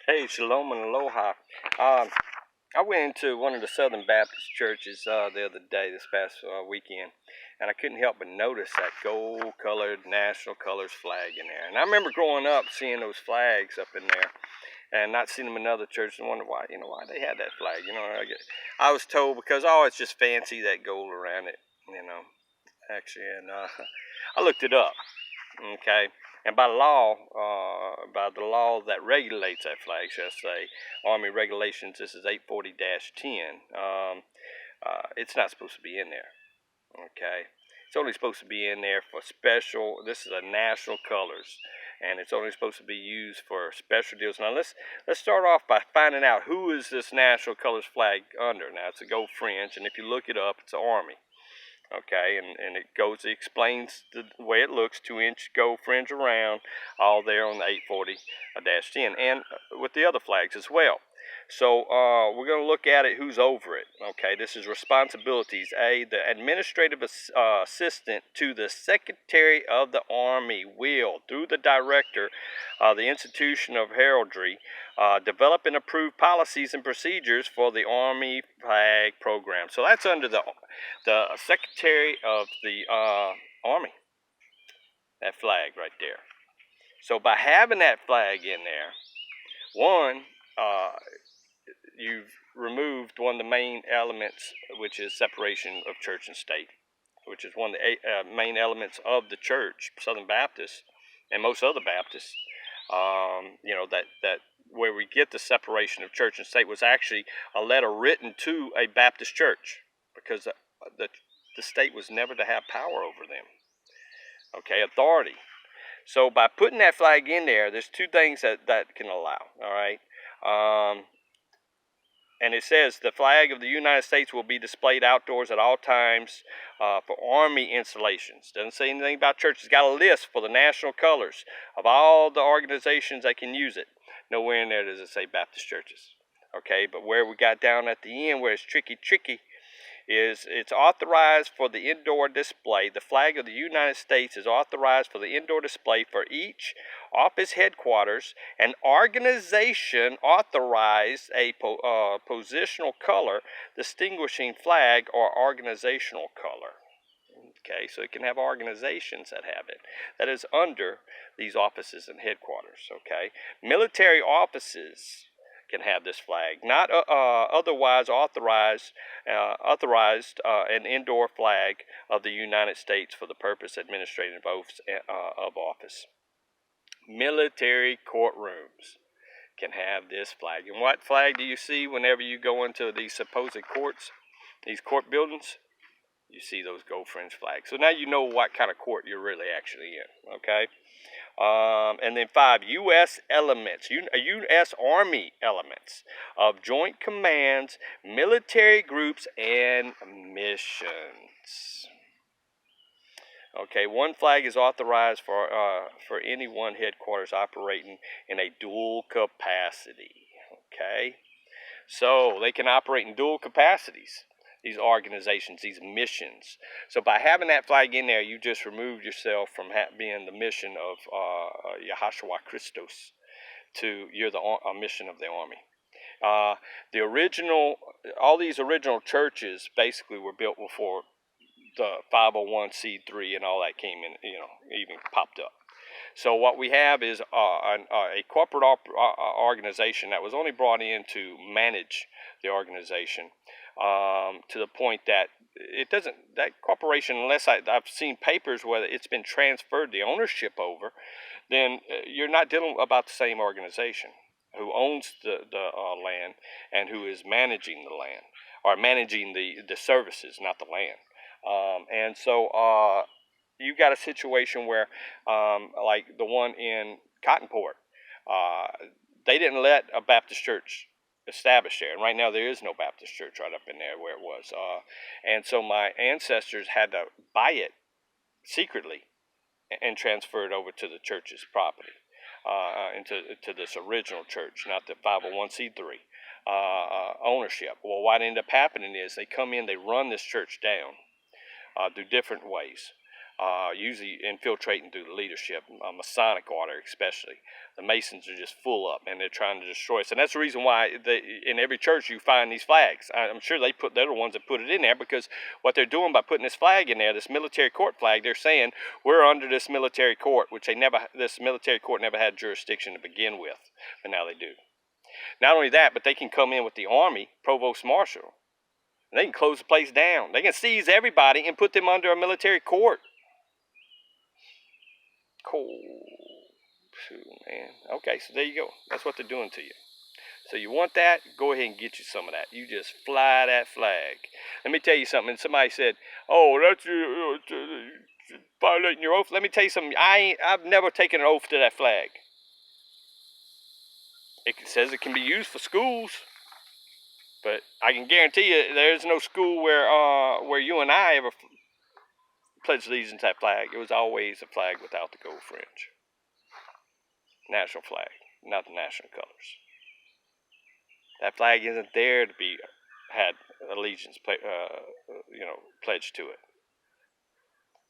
Hey, shalom and aloha. I went into one of the Southern Baptist churches the other day, this past weekend, and I couldn't help but notice that gold-colored national colors flag in there. And I remember growing up seeing those flags up in there, and not seeing them in other churches, and wonder why, why they had that flag. I was told because it's just fancy, that gold around it, actually, and I looked it up. Okay, and by the law that regulates that flag, shall I say, Army regulations, this is 840-10. It's not supposed to be in there. Okay, it's only supposed to be in there for special. This is a national colors, and it's only supposed to be used for special deals. Now let's start off by finding out who is this national colors flag under. Now it's a gold fringe, and if you look it up, it's the Army. Okay, and it explains the way it looks, 2-inch gold fringe around, all there on the 840-10, and with the other flags as well. So we're going to look at it, who's over it. Okay, this is responsibilities. A, the administrative assistant to the Secretary of the Army will, through the director of the Institution of Heraldry, develop and approve policies and procedures for the Army flag program. So that's under the Secretary of the Army, that flag right there. So by having that flag in there, one, you've removed one of the main elements, which is separation of church and state, which is one of the main elements of the church, Southern Baptist, and most other Baptists. That where we get the separation of church and state was actually a letter written to a Baptist church, because the state was never to have power over them. Okay, authority. So by putting that flag in there, there's two things that can allow. All right. And it says the flag of the United States will be displayed outdoors at all times for Army installations. Doesn't say anything about churches. It's got a list for the national colors of all the organizations that can use it. Nowhere in there does it say Baptist churches. Okay, but where we got down at the end, where it's tricky, is it's authorized for the indoor display. The flag of the United States is authorized for the indoor display for each office headquarters. An organization authorized a positional color distinguishing flag or organizational color. Okay, so it can have organizations that have it. That is under these offices and headquarters. Okay, military offices can have this flag, not otherwise authorized an indoor flag of the United States for the purpose of administrative oaths of office. Military courtrooms can have this flag. And what flag do you see whenever you go into these supposed courts, these court buildings? You see those gold fringe flags. So now you know what kind of court you're really actually in. Okay. And then 5, U.S. elements, U.S. Army elements of joint commands, military groups, and missions. Okay, one flag is authorized for any one headquarters operating in a dual capacity. Okay, so they can operate in dual capacities, these organizations, these missions. So by having that flag in there, you just removed yourself from being the mission of Yahashua Christos to you're the mission of the Army. All these original churches basically were built before the 501c3 and all that came in, even popped up. So what we have is a corporate organization that was only brought in to manage the organization, to the point that that corporation, unless I've seen papers where it's been transferred the ownership over, then you're not dealing about the same organization who owns the land and who is managing the land, or managing the services, not the land. And so you've got a situation where, like the one in Cottonport, they didn't let a Baptist church establish there. And right now there is no Baptist church right up in there where it was. And so my ancestors had to buy it secretly and transfer it over to the church's property, into this original church, not the 501c3 ownership. Well, what ended up happening is they come in, they run this church down through different ways. usually infiltrating through the leadership, Masonic order especially. The Masons are just full up, and they're trying to destroy us. And that's the reason why in every church you find these flags. I'm sure they're the ones that put it in there, because what they're doing by putting this flag in there, this military court flag, they're saying we're under this military court, which this military court never had jurisdiction to begin with, but now they do. Not only that, but they can come in with the army, provost marshal, and they can close the place down. They can seize everybody and put them under a military court. Cool. Man. Okay, so there you go. That's what they're doing to you. So you want that? Go ahead and get you some of that. You just fly that flag. Let me tell you something. And somebody said, "Oh, that's violating your oath." Let me tell you something. I've never taken an oath to that flag. It says it can be used for schools, but I can guarantee you there's no school where you and I ever pledged allegiance to that flag. It was always a flag without the gold fringe. National flag, not the national colors. That flag isn't there to be had allegiance, pledged to it.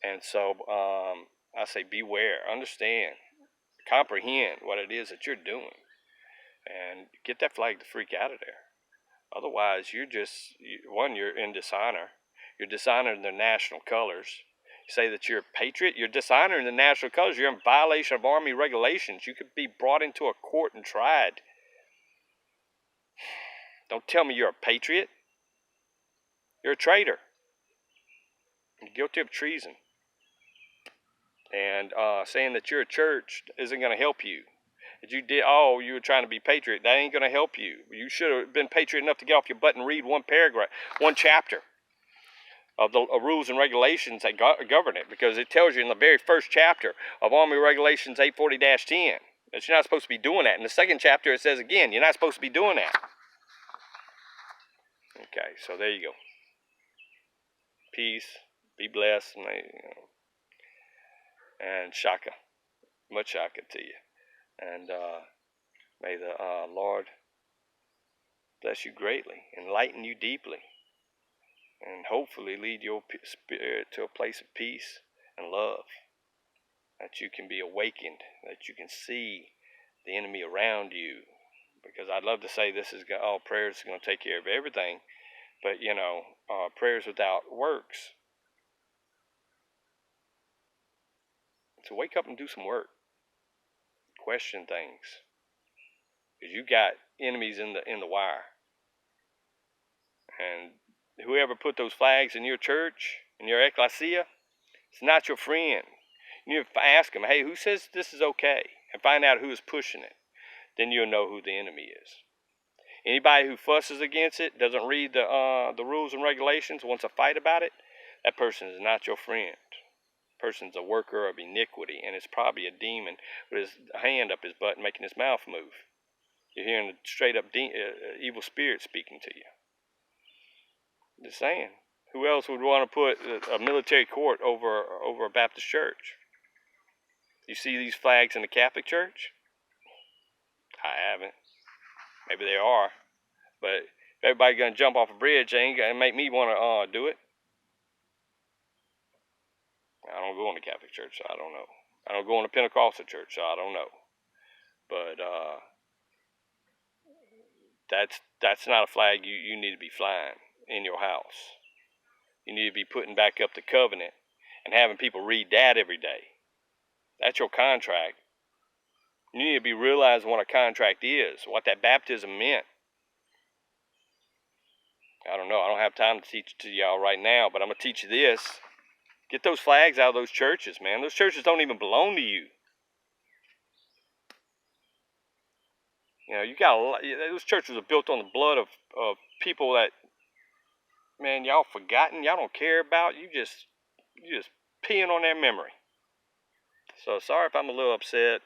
And so I say, beware, understand, comprehend what it is that you're doing, and get that flag the freak out of there. Otherwise, you're in dishonor. You're dishonoring the national colors. You say that you're a patriot, you're dishonoring the national colors. You're in violation of Army regulations. You could be brought into a court and tried. Don't tell me you're a patriot. You're a traitor. You're guilty of treason. And saying that you're a church isn't going to help you. If you were trying to be patriot, that ain't going to help you. You should have been patriot enough to get off your butt and read one paragraph, one chapter of the rules and regulations that govern it, because it tells you in the very first chapter of Army Regulations 840-10 that you're not supposed to be doing that. In the second chapter, it says again, you're not supposed to be doing that. Okay, so there you go. Peace, be blessed, and shaka, much shaka to you. And may the Lord bless you greatly, enlighten you deeply, and hopefully lead your spirit to a place of peace and love, that you can be awakened, that you can see the enemy around you. Because I'd love to say prayers is going to take care of everything, but prayers without works. So wake up and do some work. Question things, because you got enemies in the wire. And whoever put those flags in your church, in your ecclesia, it's not your friend. You need to ask them, hey, who says this is okay? And find out who is pushing it. Then you'll know who the enemy is. Anybody who fusses against it, doesn't read the rules and regulations, wants to fight about it, that person is not your friend. Person's a worker of iniquity, and it's probably a demon with his hand up his butt and making his mouth move. You're hearing a straight up evil spirit speaking to you. Just saying. Who else would want to put a military court over a Baptist church? You see these flags in the Catholic Church? I haven't. Maybe they are. But if everybody's going to jump off a bridge, they ain't going to make me want to do it. I don't go in the Catholic Church, so I don't know. I don't go in the Pentecostal church, so I don't know. But that's not a flag you need to be flying in your house. You need to be putting back up the covenant and having people read that every day. That's your contract. You need to be realizing what a contract is, what that baptism meant. I don't know. I don't have time to teach it to y'all right now, but I'm going to teach you this. Get those flags out of those churches, man. Those churches don't even belong to you. You got those churches are built on the blood of people that, man, y'all forgotten. Y'all don't care about. You just peeing on their memory. So sorry if I'm a little upset,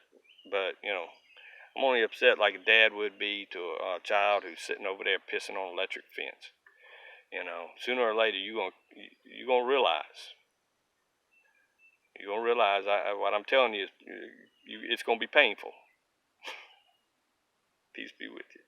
but I'm only upset like a dad would be to a child who's sitting over there pissing on an electric fence. Sooner or later you're gonna realize. You're gonna realize what I'm telling you is it's gonna be painful. Peace be with you.